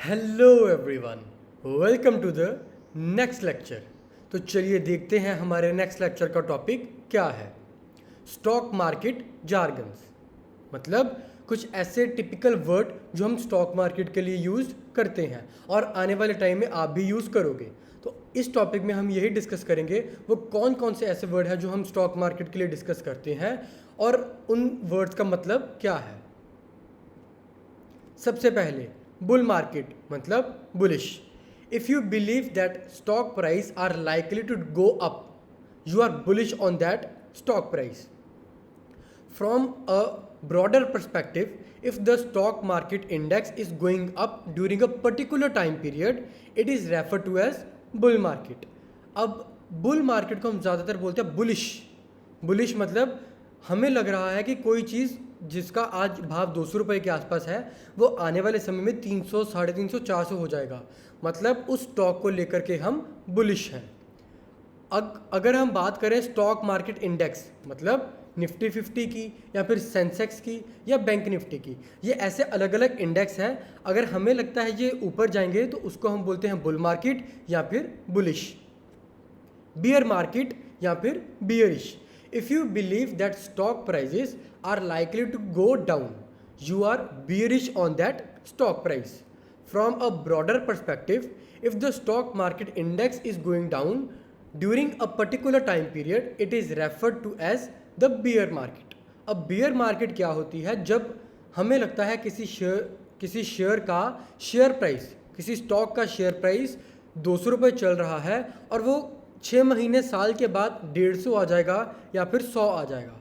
Hello everyone, welcome to the next lecture. तो चलिए देखते हैं हमारे नेक्स्ट लेक्चर का टॉपिक क्या है। स्टॉक मार्केट जार्गन्स, मतलब कुछ ऐसे टिपिकल वर्ड जो हम स्टॉक मार्केट के लिए यूज़ करते हैं और आने वाले टाइम में आप भी यूज़ करोगे। तो इस टॉपिक में हम यही डिस्कस करेंगे वो कौन कौन से ऐसे वर्ड हैं जो हम स्टॉक मार्केट के लिए डिस्कस करते हैं और उन वर्ड्स का मतलब क्या है। सबसे पहले बुल मार्केट मतलब bullish. If you believe that stock price are likely to go up, you are bullish on that stock price. From a broader perspective, if the stock market index is going up during a particular time period, it is referred to as bull market. अब bull market को हम ज़्यादातर बोलते हैं bullish. Bullish मतलब हमें लग रहा है कि कोई चीज़ जिसका आज भाव 200 रुपये के आसपास है वो आने वाले समय में 300, 350, 400 हो जाएगा। मतलब उस स्टॉक को लेकर के हम बुलिश हैं। अगर हम बात करें स्टॉक मार्केट इंडेक्स मतलब निफ्टी 50 की या फिर सेंसेक्स की या बैंक निफ्टी की, ये ऐसे अलग अलग इंडेक्स हैं। अगर हमें लगता है ये ऊपर जाएंगे तो उसको हम बोलते हैं बुल मार्केट या फिर बुलिश। बियर मार्केट या फिर bearish. If you believe that stock prices are likely to go down, you are bearish on that stock price. From a broader perspective, if the stock market index is going down during a particular time period, it is referred to as the bear market. अब bear market क्या होती है? जब हमें लगता है किसी share का शेयर प्राइस, किसी स्टॉक का शेयर प्राइस 200 रुपये चल रहा है और वो 6 महीने साल के बाद 150 आ जाएगा या फिर 100 आ जाएगा।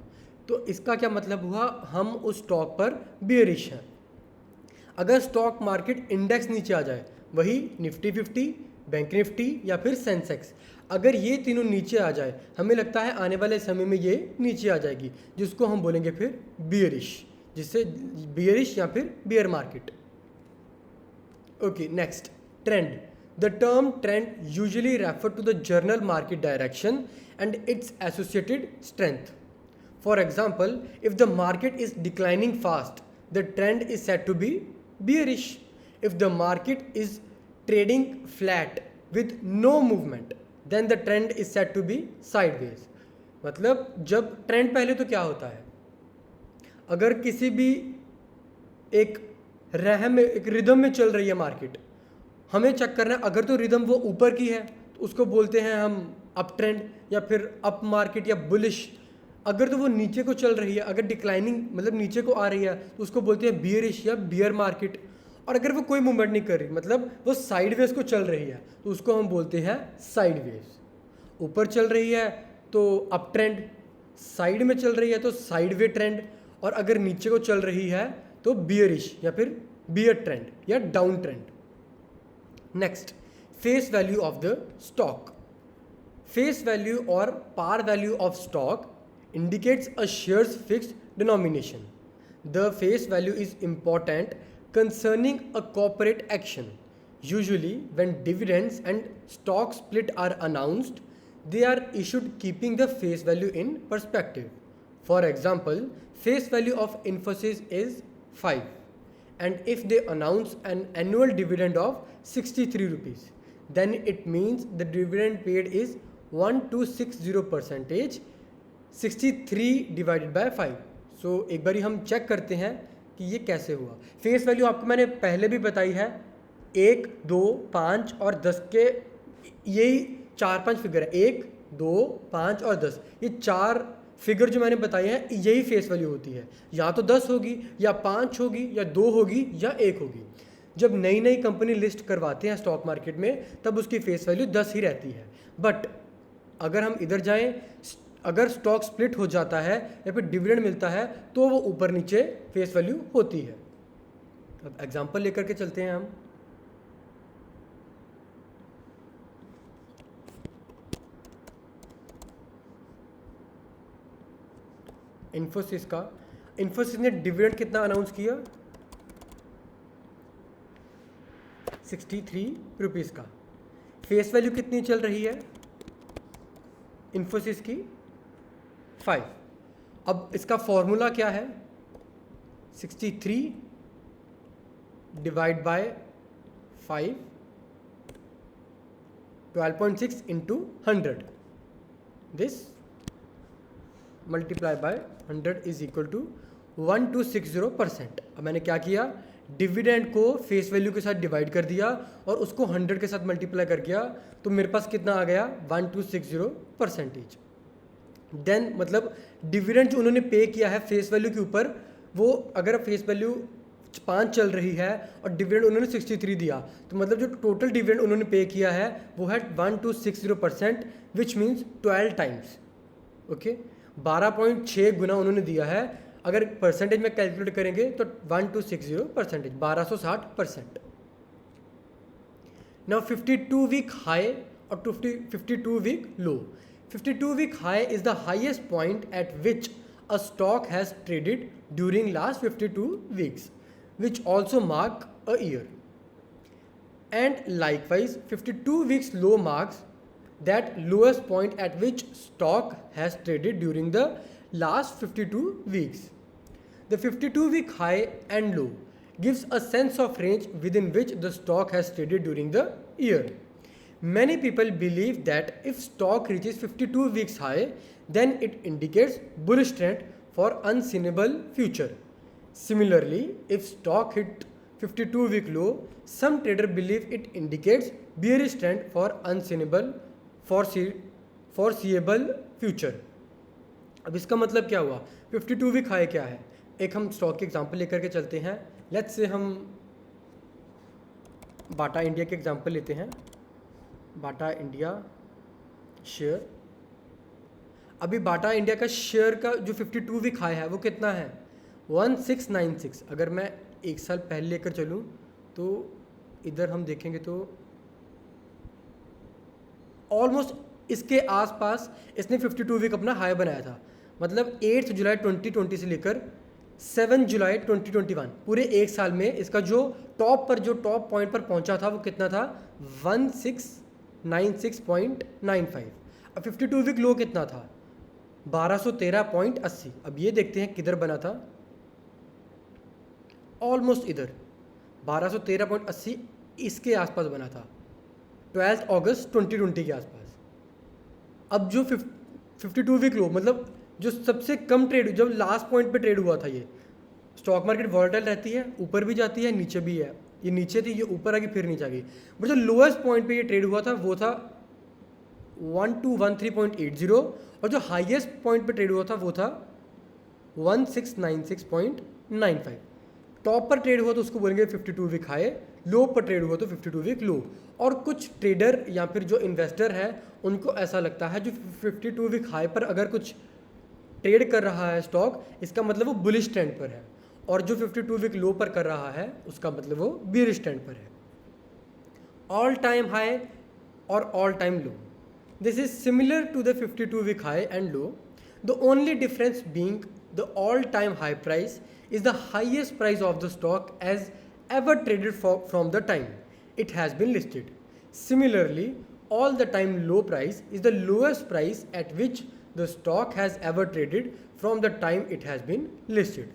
तो इसका क्या मतलब हुआ? हम उस स्टॉक पर बेयरिश हैं। अगर स्टॉक मार्केट इंडेक्स नीचे आ जाए, वही निफ्टी 50, बैंक निफ्टी या फिर सेंसेक्स, अगर ये तीनों नीचे आ जाए, हमें लगता है आने वाले समय में ये नीचे आ जाएगी, जिसको हम बोलेंगे फिर बेयरिश, जिससे बेयरिश या फिर bear market. Okay, next, trend. The term trend usually refer to the general market direction and its associated strength. For example, if the market is declining fast, the trend is said to be bearish. If the market is trading flat with no movement, then the trend is said to be sideways. मतलब जब trend पहले तो क्या होता है, अगर किसी भी एक रिदम में चल रही है मार्केट, हमें चेक करना है अगर तो रिदम वो ऊपर की है तो उसको बोलते हैं हम अप ट्रेंड या फिर अप मार्केट या बुलिश। अगर तो वो नीचे को चल रही है, अगर डिक्लाइनिंग मतलब नीचे को आ रही है, तो उसको बोलते हैं बियरिश या बियर मार्केट। और अगर वो कोई मूवमेंट नहीं कर रही, मतलब वो साइडवेज को चल रही है, तो उसको हम बोलते हैं साइडवेज। ऊपर चल रही है तो अप ट्रेंड, साइड में चल रही है तो साइडवे ट्रेंड, और अगर नीचे को चल रही है तो बियरिश या फिर बियर ट्रेंड या down trend. Next, face value of the stock. Face value और par value of stock indicates a share's fixed denomination. The face value is important concerning a corporate action. Usually, when dividends and stock split are announced, they are issued keeping the face value in perspective. For example, face value of Infosys is 5, and if they announce an annual dividend of 63 rupees, then it means the dividend paid is 1260%, 63 divided by 5। सो एक बारी हम check करते हैं कि ये कैसे हुआ। Face value आपको मैंने पहले भी बताई है, 1, 2, 5 और 10 के यही 4-5 फिगर है। 1, 2, 5 और 10, ये 4 फिगर जो मैंने बताई हैं यही फेस वैल्यू होती है। या तो 10 होगी या 5 होगी या 2 होगी या 1 होगी। जब नई नई कंपनी लिस्ट करवाते हैं स्टॉक मार्केट में तब उसकी फेस वैल्यू 10 ही रहती है। बट अगर हम इधर जाएं, अगर स्टॉक स्प्लिट हो जाता है या फिर डिविडेंड मिलता है तो वो ऊपर नीचे फेस वैल्यू होती है। अब एग्जांपल लेकर के चलते हैं हम। इन्फोसिस ने डिविडेंड कितना अनाउंस किया? 63 रुपीज़ का। फेस वैल्यू कितनी चल रही है इन्फोसिस की? 5। अब इसका फॉर्मूला क्या है? 63 divide by 5 12.6 into 100, this multiply by 100 is equal to 1260%। अब मैंने क्या किया, डिविडेंड को फेस वैल्यू के साथ डिवाइड कर दिया और उसको 100 के साथ मल्टीप्लाई कर दिया, तो मेरे पास कितना आ गया 1260%। देन मतलब डिविडेंड जो उन्होंने पे किया है फेस वैल्यू के ऊपर, वो अगर फेस वैल्यू 5 चल रही है और डिविडेंड उन्होंने 63 दिया, तो मतलब जो टोटल डिविडेंड उन्होंने पे किया है वो है 1260%, विच मीन्स 12 टाइम्स। ओके, 12.6 गुना उन्होंने दिया है। अगर परसेंटेज में कैलकुलेट करेंगे तो 1260%, 1260%। नाउ 52 वीक हाई और 52 week low. 52 week high is the highest point at which a stock has traded during last 52 weeks, which also mark a year. And likewise 52 weeks low marks that lowest point at which stock has traded during the last 52 weeks. The 52 week high and low gives a sense of range within which the stock has traded during the year. Many people believe that if stock reaches 52 weeks high, then it indicates bullish trend for unseeable future. Similarly, if stock hit 52 week low, some trader believe it indicates bearish trend for unseeable foreseeable future. अब इसका मतलब क्या हुआ, 52 week high क्या है, एक हम stock के एग्जांपल लेकर के चलते हैं। लेट्स से हम बाटा इंडिया के एग्जांपल लेते हैं। बाटा इंडिया शेयर, अभी बाटा इंडिया का शेयर का जो 52 वीक हाई है वो कितना है 1696। अगर मैं एक साल पहले लेकर चलूँ तो इधर हम देखेंगे तो ऑलमोस्ट इसके आसपास इसने 52 वीक अपना हाई बनाया था। मतलब 8 जुलाई 2020 से लेकर 7 जुलाई 2021, पूरे एक साल में इसका जो टॉप पॉइंट पर पहुंचा था वो कितना था 1696.95। अब 52 वीक लो कितना था 1213.80। अब ये देखते हैं किधर बना था, ऑलमोस्ट इधर 1213.80 इसके आसपास बना था 12 अगस्त 2020 के आसपास। अब जो 52 वीक लो मतलब जो सबसे कम ट्रेड, जब लास्ट पॉइंट पे ट्रेड हुआ था, ये स्टॉक मार्केट वॉलेटाइल रहती है, ऊपर भी जाती है नीचे भी है, ये नीचे थी ये ऊपर आ गई फिर नीचे आ गई, बट जो लोएस्ट पॉइंट पे ये ट्रेड हुआ था वो था 1213.80 और जो हाईएस्ट पॉइंट पे ट्रेड हुआ था वो था 1696.95। टॉप पर ट्रेड हुआ तो उसको बोलेंगे 52 वीक हाई, लो पर ट्रेड हुआ तो 52 वीक लो। और कुछ ट्रेडर या फिर जो इन्वेस्टर है उनको ऐसा लगता है जो 52 वीक हाई पर अगर कुछ ट्रेड कर रहा है स्टॉक, इसका मतलब वो बुलिश ट्रेंड पर है, और जो 52 वीक लो पर कर रहा है उसका मतलब वो बेयरिश ट्रेंड पर है। ऑल टाइम हाई और all time low, this is similar to the 52 week high and low, the only difference being the all time high price is the highest price of the stock as ever traded from the time it has been listed. Similarly, all the time low price is the lowest price at which the stock has ever traded from the time it has been listed.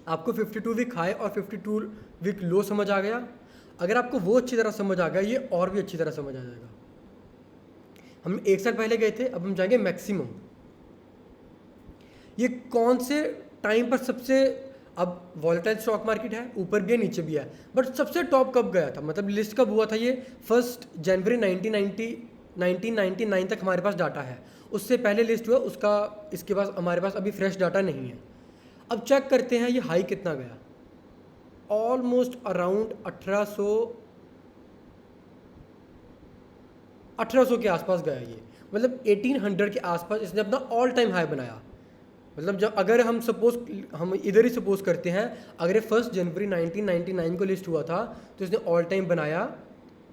आपको 52 week high और 52 week लो समझ आ गया। अगर आपको वो अच्छी तरह समझ आ गया, ये और भी अच्छी तरह समझ आ जाएगा। हम एक साल पहले गए थे, अब हम जाएंगे मैक्सिमम। ये कौन से टाइम पर सबसे, अब वॉलेटाइल स्टॉक मार्केट है, ऊपर भी है नीचे भी है, बट सबसे टॉप कब गया था, मतलब लिस्ट कब हुआ था, ये 1 जनवरी 1999 तक हमारे पास डाटा है। उससे पहले लिस्ट हुआ उसका, इसके पास हमारे पास अभी फ्रेश डाटा नहीं है। अब चेक करते हैं ये हाई कितना गया, ऑलमोस्ट अराउंड 1800 के आसपास गया ये, मतलब 1800 के आसपास इसने अपना ऑल टाइम हाई बनाया। मतलब जब अगर हम इधर ही सपोज करते हैं, अगर ये 1 जनवरी 1999 को लिस्ट हुआ था तो इसने ऑल टाइम बनाया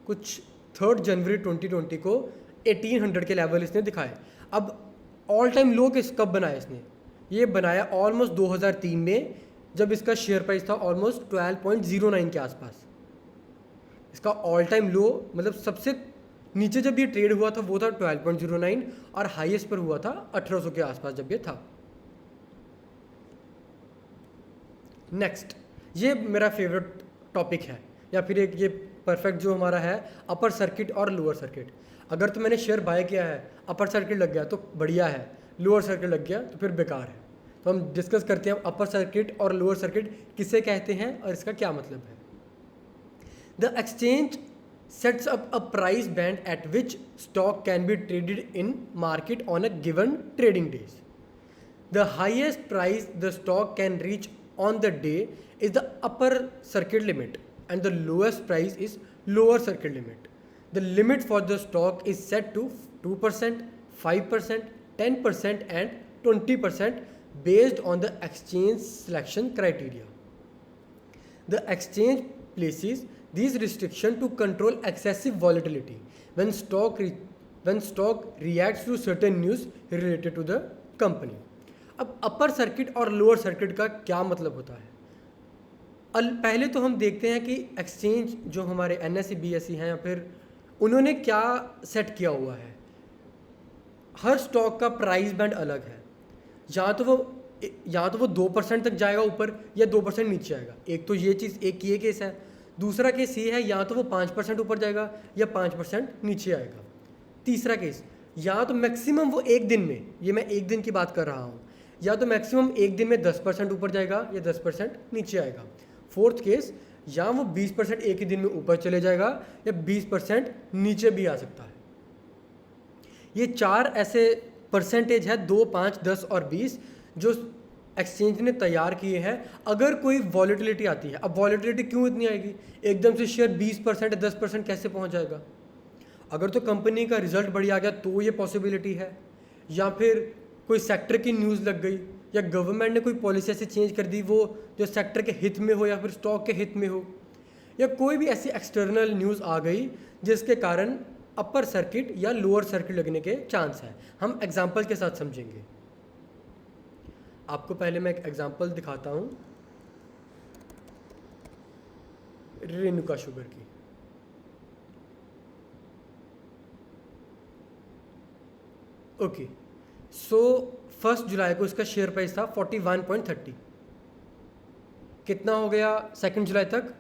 कुछ 3 जनवरी 2020 को 1800 के लेवल इसने दिखाए। अब ऑल टाइम लो कब बनाया इसने, ये बनाया ऑलमोस्ट 2003 में, जब इसका शेयर प्राइस था ऑलमोस्ट 12.09 के आसपास। इसका ऑल टाइम लो मतलब सबसे नीचे जब ये ट्रेड हुआ था वो था 12.09 और हाईएस्ट पर हुआ था 1800 के आसपास जब ये था। नेक्स्ट, ये मेरा फेवरेट टॉपिक है, या फिर एक ये परफेक्ट जो हमारा है अपर सर्किट और लोअर सर्किट। अगर तो मैंने शेयर बाय किया है, अपर सर्किट लग गया तो बढ़िया है, लोअर सर्किट लग गया तो फिर बेकार है। तो हम डिस्कस करते हैं अपर सर्किट और लोअर सर्किट किसे कहते हैं और इसका क्या मतलब है। The exchange sets up a price band at which stock can be traded in market on a given trading days. The highest price the stock can reach on the day is the upper circuit limit and the lowest price is lower circuit limit. The limit for the stock is set to 2%, 5%, 10% and 20% based on the exchange selection criteria. The exchange places these restrictions to control excessive volatility when stock reacts to certain news related to the company. अब upper circuit और lower circuit का क्या मतलब होता है। पहले तो हम देखते हैं कि एक्सचेंज जो हमारे NSE BSE हैं या फिर उन्होंने क्या सेट किया हुआ है। हर स्टॉक का प्राइस बैंड अलग है, या तो वो 2% तक जाएगा ऊपर या 2% नीचे आएगा। एक तो ये चीज़, एक ये केस है। दूसरा केस ये है या तो वो 5% ऊपर जाएगा या 5% नीचे आएगा। तीसरा केस, या तो मैक्सिमम वो एक दिन में, ये मैं एक दिन की बात कर रहा हूँ, या तो मैक्सिमम एक दिन में 10% ऊपर जाएगा या 10% नीचे आएगा। फोर्थ केस, या वो 20% एक ही दिन में ऊपर चले जाएगा या 20% नीचे भी आ सकता है। ये 4 ऐसे परसेंटेज है, 2, 5, 10 और 20, जो एक्सचेंज ने तैयार किए हैं। अगर कोई वॉलेटिलिटी आती है, अब वॉलेटिलिटी क्यों इतनी आएगी, एकदम से शेयर 20% या 10% कैसे पहुंच जाएगा। अगर तो कंपनी का रिजल्ट बढ़िया आ गया तो ये पॉसिबिलिटी है, या फिर कोई सेक्टर की न्यूज़ लग गई, या गवर्नमेंट ने कोई पॉलिसी ऐसे चेंज कर दी वो जो सेक्टर के हित में हो या फिर स्टॉक के हित में हो, या कोई भी ऐसी एक्सटर्नल न्यूज़ आ गई जिसके कारण अपर सर्किट या लोअर सर्किट लगने के चांस हैं। हम एग्जाम्पल के साथ समझेंगे। आपको पहले मैं एक एग्जांपल दिखाता हूँ रेणुका शुगर की। ओके, सो 1 जुलाई को इसका शेयर प्राइस था 41.30। कितना हो गया 2 जुलाई तक?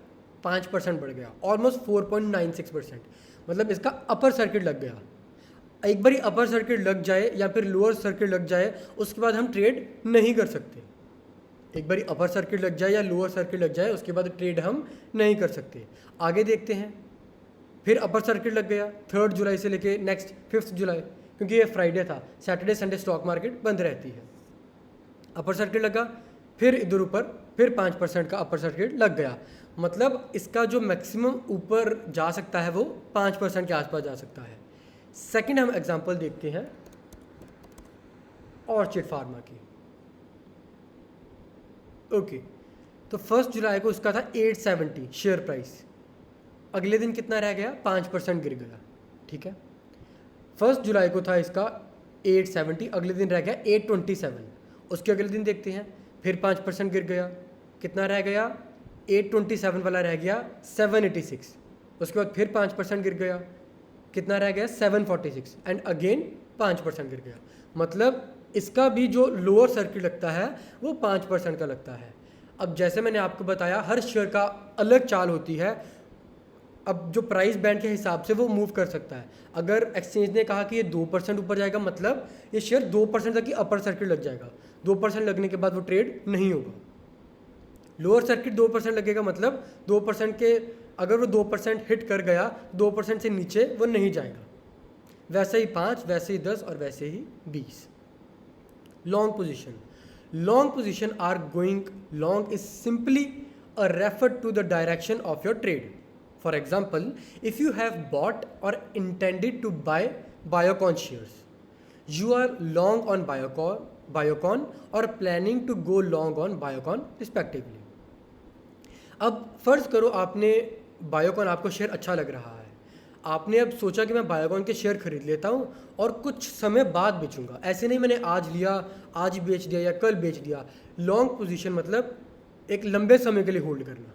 5% बढ़ गया, ऑलमोस्ट 4.96%। मतलब इसका अपर सर्किट लग गया। एक बारी अपर सर्किट लग जाए या फिर लोअर सर्किट लग जाए, उसके बाद हम ट्रेड नहीं कर सकते। एक बारी अपर सर्किट लग जाए या लोअर सर्किट लग जाए, उसके बाद ट्रेड हम नहीं कर सकते। आगे देखते हैं। फिर अपर सर्किट लग गया 3 जुलाई से लेके नेक्स्ट 5 जुलाई, क्योंकि ये फ्राइडे था, सैटरडे संडे स्टॉक मार्केट बंद रहती है। अपर सर्किट लगा, फिर इधर ऊपर फिर 5% का अपर सर्किट लग गया। मतलब इसका जो मैक्सिमम ऊपर जा सकता है वो 5% के आसपास जा सकता है। सेकंड हम एग्जांपल देखते हैं ऑर्चिड फार्मा की। ओके, तो 1 जुलाई को इसका था 870 शेयर प्राइस। अगले दिन कितना रह गया? 5% गिर गया। ठीक है, 1 जुलाई को था इसका 870, अगले दिन रह गया 827। उसके अगले दिन देखते हैं, फिर 5% गिर गया। कितना रह गया? 827 वाला रह गया 786। उसके बाद फिर 5% गिर गया। कितना रह गया? 746 एंड अगेन 5% गिर गया। मतलब इसका भी जो लोअर सर्किट लगता है वो 5% का लगता है। अब जैसे मैंने आपको बताया, हर शेयर का अलग चाल होती है। अब जो प्राइस बैंड के हिसाब से वो मूव कर सकता है। अगर एक्सचेंज ने कहा कि ये 2% ऊपर जाएगा, मतलब ये शेयर 2% तक ही अपर सर्किट लग जाएगा। 2% लगने के बाद वो ट्रेड नहीं होगा। लोअर सर्किट 2% लगेगा, मतलब 2% के अगर वो 2% हिट कर गया, 2% से नीचे वो नहीं जाएगा। वैसे ही 5, वैसे ही 10 और वैसे ही 20। Long position. Long position are going long is simply a refer to the direction of your trade. For example, if you have bought or intended to buy Biocon shares, you are long on Biocon or planning to go long on Biocon respectively. अब फ़र्ज़ करो आपने Biocon, आपको share अच्छा लग रहा है, आपने अब सोचा कि मैं Biocon के शेयर खरीद लेता हूँ और कुछ समय बाद बेचूंगा। ऐसे नहीं मैंने आज लिया, आज ही बेच दिया या कल बेच दिया। लॉन्ग पोजीशन मतलब एक लंबे समय के लिए होल्ड करना।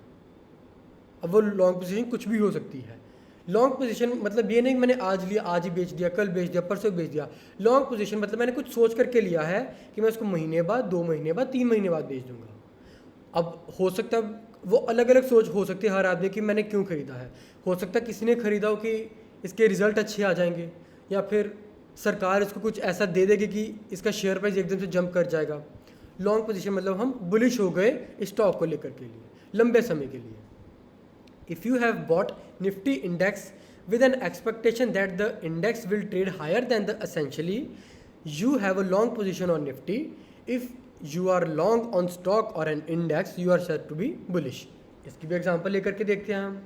अब वो लॉन्ग पोजीशन कुछ भी हो सकती है। लॉन्ग पोजीशन मतलब ये नहीं कि मैंने आज लिया, आज ही बेच दिया, कल बेच दिया, परसों बेच दिया। लॉन्ग पोजीशन मतलब मैंने कुछ सोच करके लिया है कि मैं उसको महीने बाद, 2 महीने बाद, 3 महीने बाद बेच दूंगा। अब हो सकता है वो अलग अलग सोच हो सकती है हर आदमी की, मैंने क्यों ख़रीदा है। हो सकता है किसी ने ख़रीदा हो कि इसके रिज़ल्ट अच्छे आ जाएंगे, या फिर सरकार इसको कुछ ऐसा दे देगी कि इसका शेयर प्राइस एकदम से जंप कर जाएगा। लॉन्ग पोजीशन मतलब हम बुलिश हो गए स्टॉक को लेकर के लिए लंबे समय के लिए। If you have bought Nifty index with an expectation that the index will trade higher than the essentially you have a long position on Nifty. If you are long on stock or an index, you are said to be bullish. इसकी भी example लेकर के देखते हैं हम।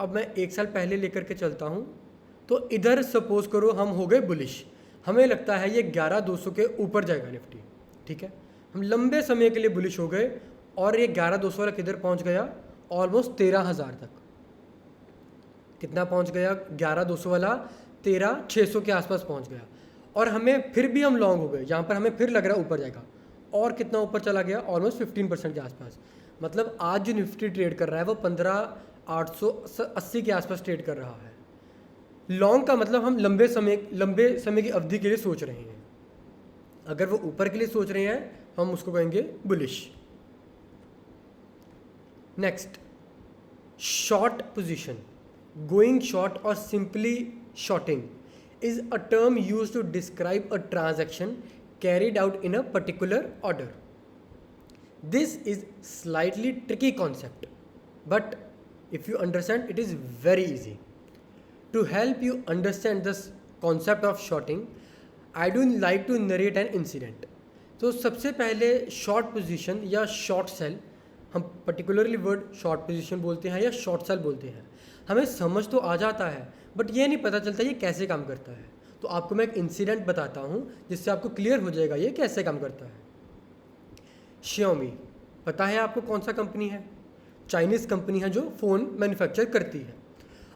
अब मैं एक साल पहले लेकर के चलता हूँ, तो इधर सपोज करो हम हो गए बुलिश, हमें लगता है ये 11,200 के ऊपर जाएगा निफ्टी, ठीक है। हम लंबे समय के लिए बुलिश हो गए और ये 11,200 वाला किधर पहुंच गया, ऑलमोस्ट 13,000 तक। कितना पहुंच गया 11,200 वाला, 13,600 के आसपास पहुंच गया। और हमें फिर भी हम लॉन्ग हो गए, यहाँ पर हमें फिर लग रहा है ऊपर जाएगा, और कितना ऊपर चला गया, ऑलमोस्ट 15% के आसपास। मतलब आज जो निफ्टी ट्रेड कर रहा है वो 15,880 के आसपास ट्रेड कर रहा है। लॉन्ग का मतलब हम लंबे समय की अवधि के लिए सोच रहे हैं। अगर वो ऊपर के लिए सोच रहे हैं हम उसको कहेंगे bullish. Next, short position, going short और simply shorting is a term used to describe a transaction carried out in a particular order. This is slightly tricky concept, but if you understand it is very easy. To help you understand this concept of shorting, I do like to narrate an incident. तो सबसे पहले short position या short cell, हम particularly word short position बोलते हैं या short cell बोलते हैं, हमें समझ तो आ जाता है बट ये नहीं पता चलता ये कैसे काम करता है। तो आपको मैं एक इंसिडेंट बताता हूँ जिससे आपको क्लियर हो जाएगा ये कैसे काम करता है। Xiaomi, पता है आपको कौन सा कंपनी है? चाइनीज़ कंपनी है जो फ़ोन मैन्युफैक्चर करती है।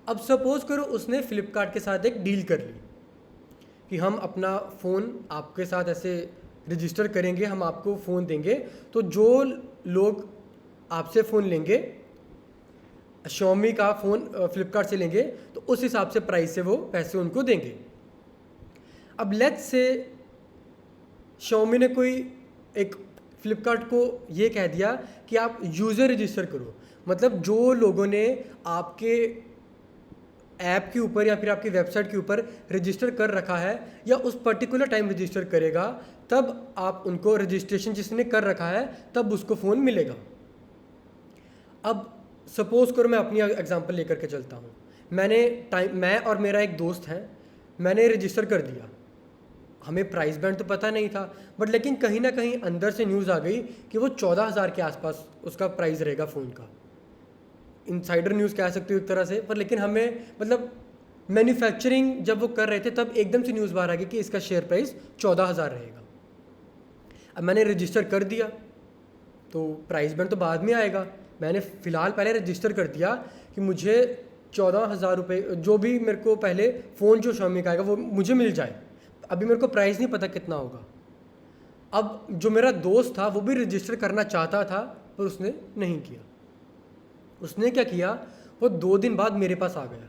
अब सपोज़ करो उसने फ़्लिपकार्ट के साथ एक डील कर ली कि हम अपना फ़ोन आपके साथ ऐसे रजिस्टर करेंगे, हम आपको फ़ोन देंगे, तो जो लोग आपसे फ़ोन लेंगे, Xiaomi का फ़ोन फ़्लिपकार्ट से लेंगे, तो उस हिसाब से प्राइस से वो पैसे उनको देंगे। अब लेट्स से Xiaomi ने कोई एक फ़्लिपकार्ट को ये कह दिया कि आप यूज़र रजिस्टर करो, मतलब जो लोगों ने आपके ऐप के ऊपर या फिर आपकी वेबसाइट के ऊपर रजिस्टर कर रखा है या उस पर्टिकुलर टाइम रजिस्टर करेगा, तब आप उनको रजिस्ट्रेशन जिसने कर रखा है तब उसको फ़ोन मिलेगा। अब सपोज़ करो मैं अपनी एग्जांपल लेकर के चलता हूँ। मैं और मेरा एक दोस्त है, मैंने रजिस्टर कर दिया। हमें प्राइस बैंड तो पता नहीं था, बट लेकिन कहीं ना कहीं अंदर से न्यूज़ आ गई कि वो 14,000 के आसपास उसका प्राइस रहेगा फ़ोन का। इनसाइडर न्यूज़ कह सकते हो एक तरह से, पर लेकिन हमें मतलब मैन्युफैक्चरिंग जब वो कर रहे थे तब एकदम से न्यूज़ बाहर आ गई कि इसका शेयर प्राइस 14,000 रहेगा। अब मैंने रजिस्टर कर दिया तो प्राइस बैंड तो बाद में आएगा, मैंने फ़िलहाल पहले रजिस्टर कर दिया कि मुझे 14,000 रुपये जो भी मेरे को पहले फ़ोन जो Xiaomi का आएगा वो मुझे मिल जाए। अभी मेरे को प्राइस नहीं पता कितना होगा। अब जो मेरा दोस्त था वो भी रजिस्टर करना चाहता था पर उसने नहीं किया। उसने क्या किया, वो 2 दिन बाद मेरे पास आ गया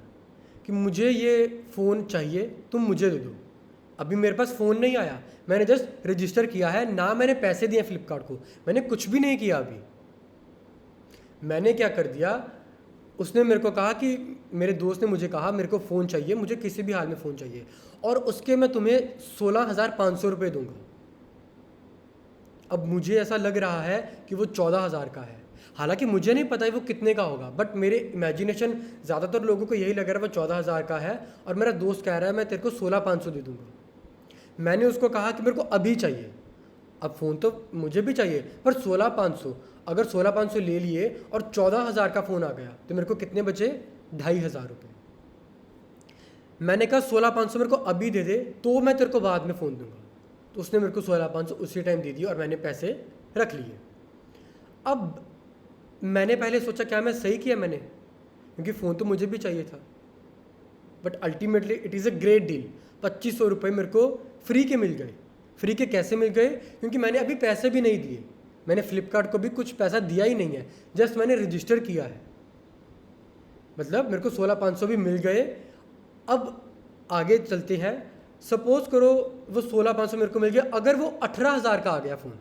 कि मुझे ये फ़ोन चाहिए, तुम मुझे दे दो। अभी मेरे पास फ़ोन नहीं आया, मैंने जस्ट रजिस्टर किया है, ना मैंने पैसे दिए फ़्लिपकार्ट को, मैंने कुछ भी नहीं किया। अभी मैंने क्या कर दिया, उसने मेरे को कहा कि मेरे दोस्त ने मुझे कहा मेरे को फ़ोन चाहिए, मुझे किसी भी हाल में फ़ोन चाहिए, और उसके मैं तुम्हें 16,500 रुपये दूंगा। अब मुझे ऐसा लग रहा है कि वो 14,000 का है, हालांकि मुझे नहीं पता है वो कितने का होगा, बट मेरे इमेजिनेशन ज़्यादातर लोगों को यही लग रहा है वो 14,000 का है, और मेरा दोस्त कह रहा है मैं तेरे को 16,500 दे दूंगा। मैंने उसको कहा कि मेरे को अभी चाहिए, अब फ़ोन तो मुझे भी चाहिए पर 16,500, अगर 16,500 ले लिए और 14,000 का फ़ोन आ गया तो मेरे को कितने बचे, 2,500 रुपये। मैंने कहा 16,500 मेरे को अभी दे दे तो मैं तेरे को बाद में फ़ोन दूंगा। तो उसने मेरे को 16,500 उसी टाइम दे दिया और मैंने पैसे रख लिए। अब मैंने पहले सोचा क्या मैं सही किया मैंने, क्योंकि फ़ोन तो मुझे भी चाहिए था, but ultimately it is a great deal. 2,500 रुपये मेरे को फ्री के मिल गए। फ्री के कैसे मिल गए, क्योंकि मैंने अभी पैसे भी नहीं दिए, मैंने फ़्लिपकार्ट को भी कुछ पैसा दिया ही नहीं है, जस्ट मैंने रजिस्टर किया है, मतलब मेरे को 16,500 भी मिल गए। अब आगे चलते हैं, सपोज करो वो 16,500 मेरे को मिल गया, अगर वो 18,000 का आ गया फ़ोन,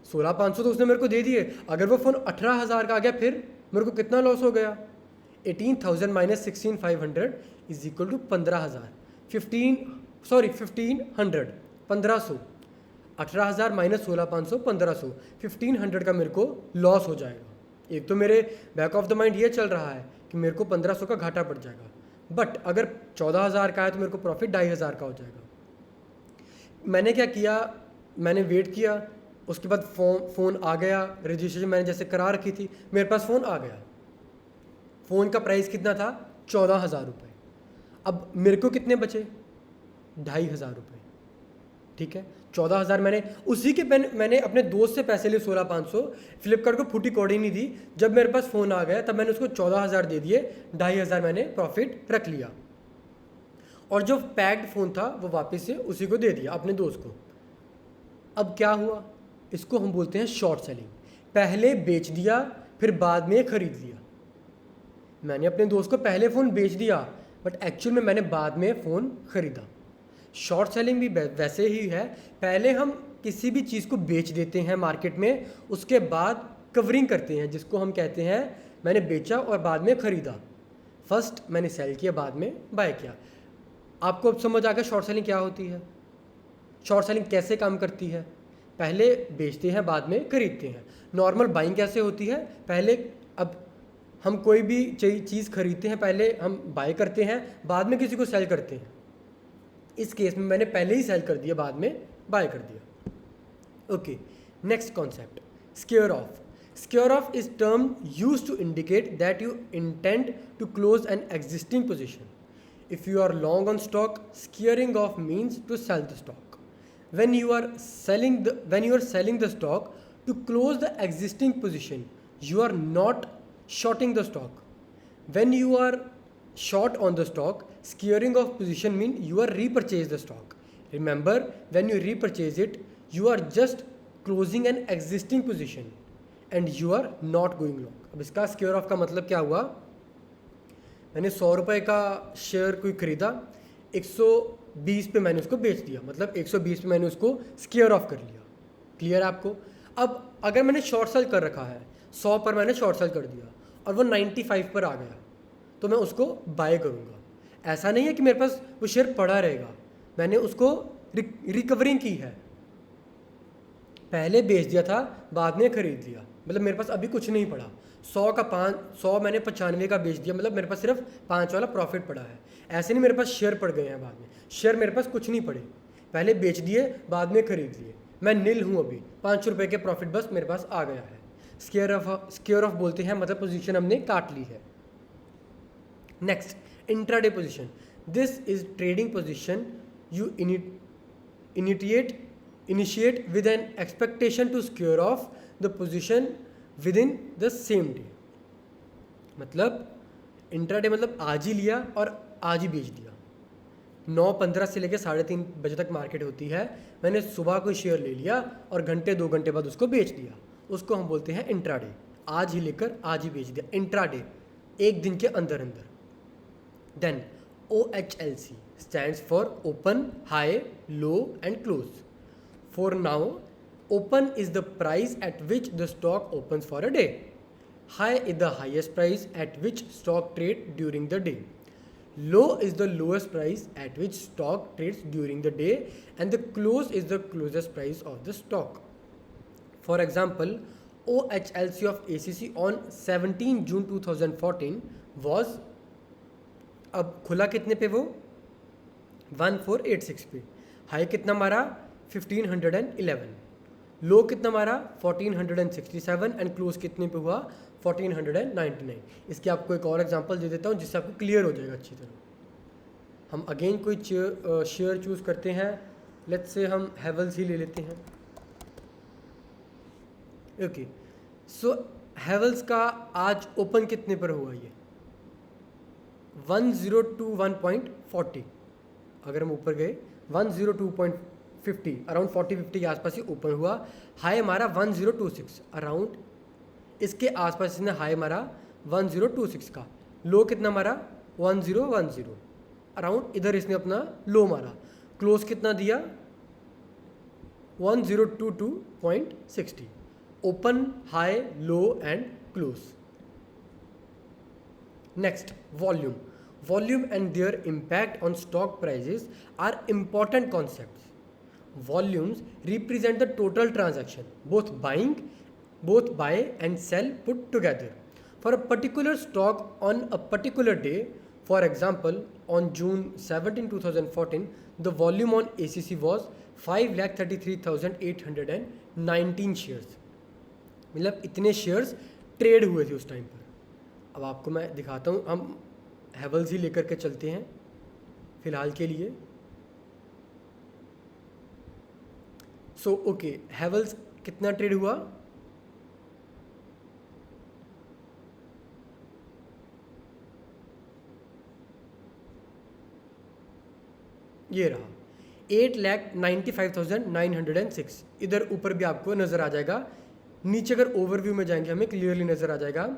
16,500 तो उसने मेरे को दे दिए, अगर वो फ़ोन 18,000 का आ गया फिर मेरे को कितना लॉस हो गया? 18,000 minus 16,500 is equal to 15,000, 1500, 1500, 18,000 minus 16,500, 1500, 1500 का मेरे को लॉस हो जाएगा। एक तो मेरे बैक ऑफ द माइंड ये चल रहा है कि मेरे को 1500 का घाटा पड़ जाएगा, बट अगर 14,000 का है तो मेरे को प्रॉफिट 2,500 का हो जाएगा। मैंने क्या किया, मैंने वेट किया, उसके बाद फ़ोन आ गया, रजिस्ट्रेशन मैंने जैसे करा रखी थी, मेरे पास फ़ोन आ गया। फ़ोन का प्राइस कितना था? 14,000 रुपये। अब मेरे को कितने बचे? 2,500 रुपये। ठीक है, 14,000 मैंने उसी के मैंने अपने दोस्त से पैसे लिए 16,500, फ्लिपकार्ट को फूटी कौड़ी नहीं दी। जब मेरे पास फ़ोन आ गया तब मैंने उसको 14,000 दे दिए, 2,500 मैंने प्रॉफिट रख लिया, और जो पैक्ड फ़ोन था वो वापस से उसी को दे दिया अपने दोस्त को। अब क्या हुआ? इसको हम बोलते हैं शॉर्ट सेलिंग। पहले बेच दिया फिर बाद में ख़रीद लिया। मैंने अपने दोस्त को पहले फ़ोन बेच दिया, बट एक्चुअल में मैंने बाद में फ़ोन ख़रीदा। शॉर्ट सेलिंग भी वैसे ही है, पहले हम किसी भी चीज़ को बेच देते हैं मार्केट में, उसके बाद कवरिंग करते हैं, जिसको हम कहते हैं मैंने बेचा और बाद में ख़रीदा। फर्स्ट मैंने सेल किया, बाद में बाय किया। आपको अब समझ आ गया शॉर्ट सेलिंग क्या होती है, शॉर्ट सेलिंग कैसे काम करती है? पहले बेचते हैं बाद में खरीदते हैं। नॉर्मल बाइंग कैसे होती है? पहले अब हम कोई भी चीज़ खरीदते हैं, पहले हम बाय करते हैं, बाद में किसी को सेल करते हैं। इस केस में मैंने पहले ही सेल कर दिया, बाद में बाय कर दिया। Okay, next concept, square of. Scare off is term used to indicate that you intend to close an existing position. If you are long on stock, scaring off means to sell the stock. When you are selling the stock to close the existing position, you are not shorting the stock. When you are short on the stock, scaring off position means you are repurchase the stock. Remember, when you repurchase it, you are just closing an existing position and you are not going long. अब इसका square of का मतलब क्या हुआ? मैंने 100 रुपये का share कोई ख़रीदा, 120 पे मैंने उसको बेच दिया, मतलब 120 पे मैंने उसको स्क्वेयर ऑफ कर लिया। क्लियर है आपको? अब अगर मैंने शॉर्ट सेल कर रखा है, 100 पर मैंने शॉर्ट सेल कर दिया और वो 95 पर आ गया, तो मैं उसको बाय करूँगा। ऐसा नहीं है कि मेरे पास वो शेयर पड़ा रहेगा, मैंने उसको रिकवरिंग की है। पहले बेच दिया था, बाद में ख़रीद लिया, मतलब मेरे पास अभी कुछ नहीं पड़ा। 100 मैंने 95 का बेच दिया, मतलब मेरे पास सिर्फ 5 वाला प्रॉफिट पड़ा है। ऐसे नहीं मेरे पास शेयर पड़ गए हैं बाद में, शेयर मेरे पास कुछ नहीं पड़े, पहले बेच दिए बाद में ख़रीद लिए, मैं नील हूँ अभी, 5 रुपये के प्रॉफिट बस मेरे पास आ गया है। स्क्वेयर ऑफ बोलते हैं, मतलब पोजीशन हमने काट ली है। Next, intraday position. This is trading position you initiate with an expectation to square off the position within the same day। मतलब इंट्राडे मतलब आज ही लिया और आज ही बेच दिया। 9:15 से लेकर 3:30 बजे तक मार्केट होती है, मैंने सुबह कोई शेयर ले लिया और घंटे 2 घंटे बाद उसको बेच दिया, उसको हम बोलते हैं इंट्राडे। आज ही लेकर आज ही बेच दिया, इंट्राडे, एक दिन के अंदर अंदर। Then OHLC stands for open, high, low and close। For now, open is the price at which the stock opens for a day. High is the highest price at which stock trades during the day. Low is the lowest price at which stock trades during the day, and the close is the closest price of the stock. For example, OHLC of ACC on 17 June 2014 was, अब खुला कितने पे वो? 1486 पे। High कितना मारा? 1511। लो कितना मारा? 1467 एंड क्लोज कितने पे हुआ? 1499। इसके आपको एक और एग्जांपल दे देता हूँ जिससे आपको क्लियर हो जाएगा अच्छी तरह। हम अगेन कोई शेयर चूज़ करते हैं, लेट्स से हम हैवेल्स ही ले लेते हैं। ओके, सो हैवेल्स का आज ओपन कितने पर हुआ? ये 1021.40। अगर हम ऊपर गए 102.50, अराउंड 40-50 के आसपास ही ओपन हुआ। हाई हमारा 1026, अराउंड इसके आसपास इसने हाई मारा 1026 का। लो कितना मारा? 1010। अराउंड इधर इसने अपना लो मारा, क्लोज कितना दिया 1022.60, open high low and close. Next volume. Volume and their impact on stock prices are important concepts. Volumes represent the total transaction, both buy and sell put together. For a particular stock on a particular day, for example, on June 17, 2014, the volume on ACC was 5,33,819 shares. मतलब इतने shares trade हुए थे उस time पर. अब आपको मैं दिखाता हूँ. हम हैवल्स ही लेकर के चलते हैं फिलहाल के लिए. सो ओके, हैवल्स कितना ट्रेड हुआ? ये रहा 8,95,906. इधर ऊपर भी आपको नज़र आ जाएगा. नीचे अगर ओवरव्यू में जाएंगे हमें क्लियरली नज़र आ जाएगा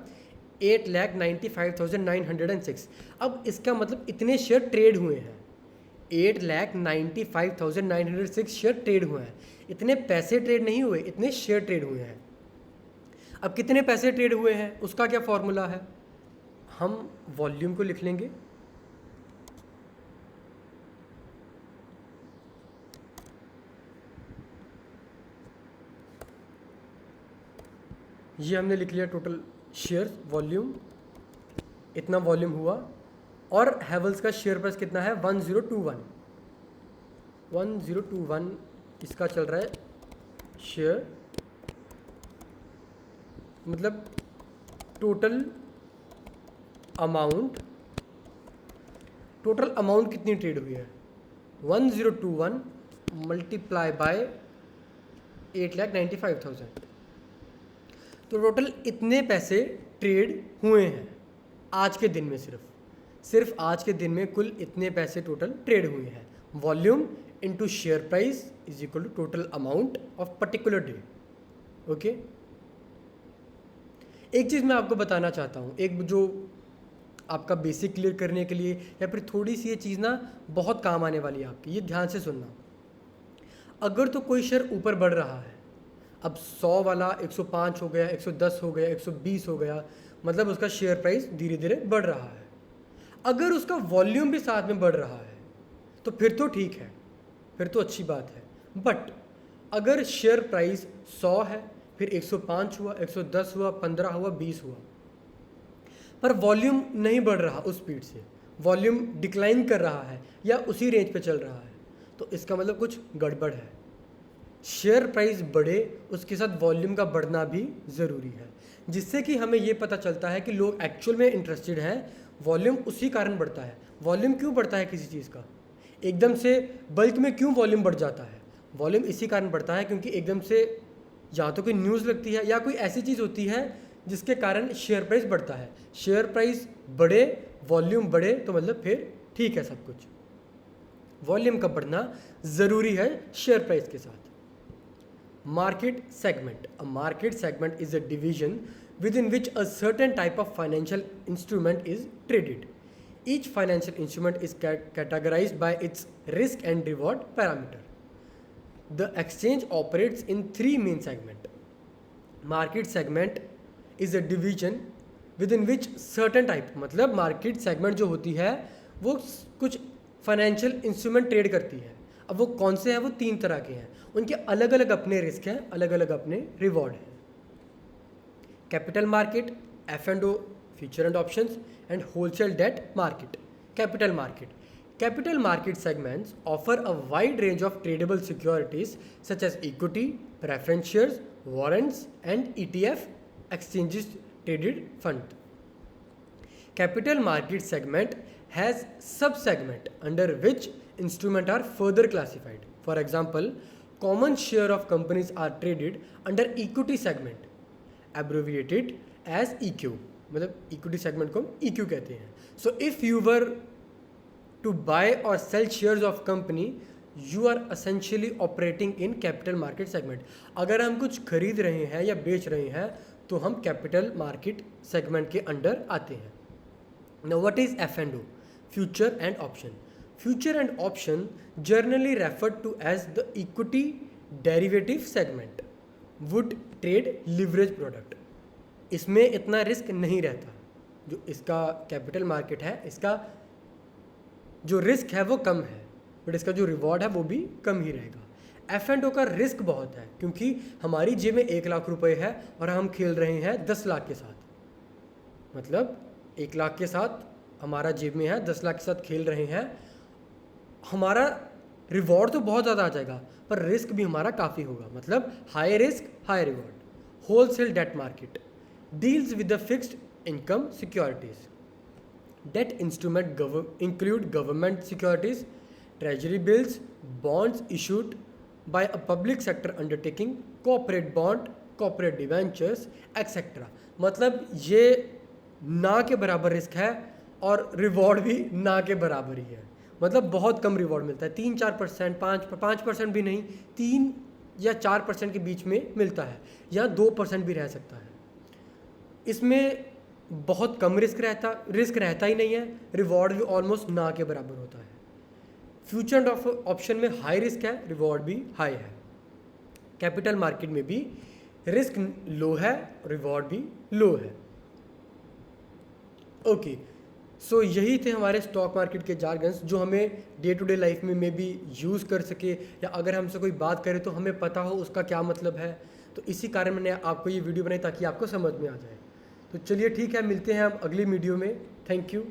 8,95,906. अब इसका मतलब इतने शेयर ट्रेड हुए हैं. 8,95,906 शेयर ट्रेड हुए हैं. इतने पैसे ट्रेड नहीं हुए, इतने शेयर ट्रेड हुए हैं. अब कितने पैसे ट्रेड हुए हैं उसका क्या फॉर्मूला है? हम वॉल्यूम को लिख लेंगे. ये हमने लिख लिया टोटल शेयर्स वॉल्यूम, इतना वॉल्यूम हुआ. और हैवल्स का शेयर प्राइस कितना है 1021 इसका चल रहा है शेयर. मतलब टोटल अमाउंट कितनी ट्रेड हुई है 1021 मल्टीप्लाई बाय 8,95,000. तो टोटल इतने पैसे ट्रेड हुए हैं आज के दिन में. सिर्फ आज के दिन में कुल इतने पैसे टोटल ट्रेड हुए हैं. Volume into share price is equal to total amount of particular day. Okay, एक चीज़ मैं आपको बताना चाहता हूँ, एक जो आपका बेसिक क्लियर करने के लिए या फिर थोड़ी सी ये चीज़ ना बहुत काम आने वाली है आपकी. ये ध्यान से सुनना. अगर तो कोई शेयर ऊपर बढ़ रहा है, अब 100 वाला 105 हो गया, 110 हो गया, 120 हो गया, मतलब उसका शेयर प्राइस धीरे धीरे बढ़ रहा है. अगर उसका वॉल्यूम भी साथ में बढ़ रहा है तो फिर तो ठीक है, फिर तो अच्छी बात है. बट अगर शेयर प्राइस 100 है, फिर 105 हुआ, 110 हुआ, 15 हुआ, 20 हुआ, पर वॉल्यूम नहीं बढ़ रहा उस स्पीड से, वॉल्यूम डिक्लाइन कर रहा है या उसी रेंज पे चल रहा है, तो इसका मतलब कुछ गड़बड़ है. शेयर प्राइस बढ़े उसके साथ वॉल्यूम का बढ़ना भी ज़रूरी है, जिससे कि हमें ये पता चलता है कि लोग एक्चुअल में इंटरेस्टेड हैं. वॉल्यूम उसी कारण बढ़ता है. वॉल्यूम क्यों बढ़ता है किसी चीज़ का? एकदम से बल्क में क्यों वॉल्यूम बढ़ जाता है? वॉल्यूम इसी कारण बढ़ता है क्योंकि एकदम से या तो कोई न्यूज़ लगती है या कोई ऐसी चीज़ होती है जिसके कारण शेयर प्राइस बढ़ता है. शेयर प्राइस बढ़े, वॉल्यूम बढ़े, तो मतलब फिर ठीक है सब कुछ. वॉल्यूम का बढ़ना ज़रूरी है शेयर प्राइस के साथ. Market segment. A market segment is a division within which a certain type of financial instrument is traded. Each financial instrument is categorized by its risk and reward parameter. The exchange operates in three main segments. Market segment is a division within which certain type, मतलब market segment जो होती है वो कुछ financial instrument trade करती है. अब वो कौन से हैं? वो 3 तरह के हैं. उनके अलग अलग अपने रिस्क हैं, अलग अलग अपने रिवॉर्ड हैं. Capital market, F&O future and options, and wholesale debt market. Capital market. Capital market segments offer a wide range of tradable securities such as equity, preference shares, warrants, and ETF exchanges traded fund. Capital market segment has sub-segment under which instruments are further classified. For example, common share of companies are traded under equity segment, abbreviated as EQ. मतलब equity segment को हम EQ कहते हैं. So if you were to buy or sell shares of company, you are essentially operating in capital market segment. अगर हम कुछ खरीद रहे हैं या बेच रहे हैं तो हम capital market segment के अंडर आते हैं. Now what is F&O? future and option. Future and option generally referred to as the equity derivative segment would trade leverage product. इसमें इतना रिस्क नहीं रहता, जो इसका कैपिटल मार्केट है इसका जो रिस्क है वो कम है, बट इसका जो रिवॉर्ड है वो भी कम ही रहेगा। F&O का रिस्क बहुत है क्योंकि हमारी जेब में 1 लाख रुपए है और हम खेल रहे हैं 10 लाख के साथ, मतलब 1 लाख के साथ हमारा जेब में है, 10 लाख के साथ खेल रहे हैं। हमारा रिवॉर्ड तो बहुत ज़्यादा आ जाएगा पर रिस्क भी हमारा काफ़ी होगा, मतलब high risk high reward. Wholesale debt market deals with the fixed income securities. Debt instrument include government securities, treasury bills, bonds issued by a public sector undertaking, corporate bond, corporate debentures, etc. मतलब ये ना के बराबर risk है और reward भी ना के बराबर ही है, मतलब बहुत कम रिवॉर्ड मिलता है, 3-4%, 5% भी नहीं, 3 या 4% के बीच में मिलता है, या 2% भी रह सकता है। इसमें बहुत कम रिस्क रहता ही नहीं है, रिवॉर्ड भी ऑलमोस्ट ना के बराबर होता है। फ्यूचर ऑप्शन में हाई रिस्क है, रिवॉर्ड भी हाई है। कैपिटल मार्केट में भी रिस्क लो है, रिवॉर्ड भी लो है। ओके, सो यही थे हमारे स्टॉक मार्केट के जार्गन्स जो हमें डे टू डे लाइफ में भी यूज़ कर सके, या अगर हमसे कोई बात करे तो हमें पता हो उसका क्या मतलब है। तो इसी कारण मैंने आपको ये वीडियो बनाई ताकि आपको समझ में आ जाए। तो चलिए ठीक है, मिलते हैं हम अगली वीडियो में। Thank you.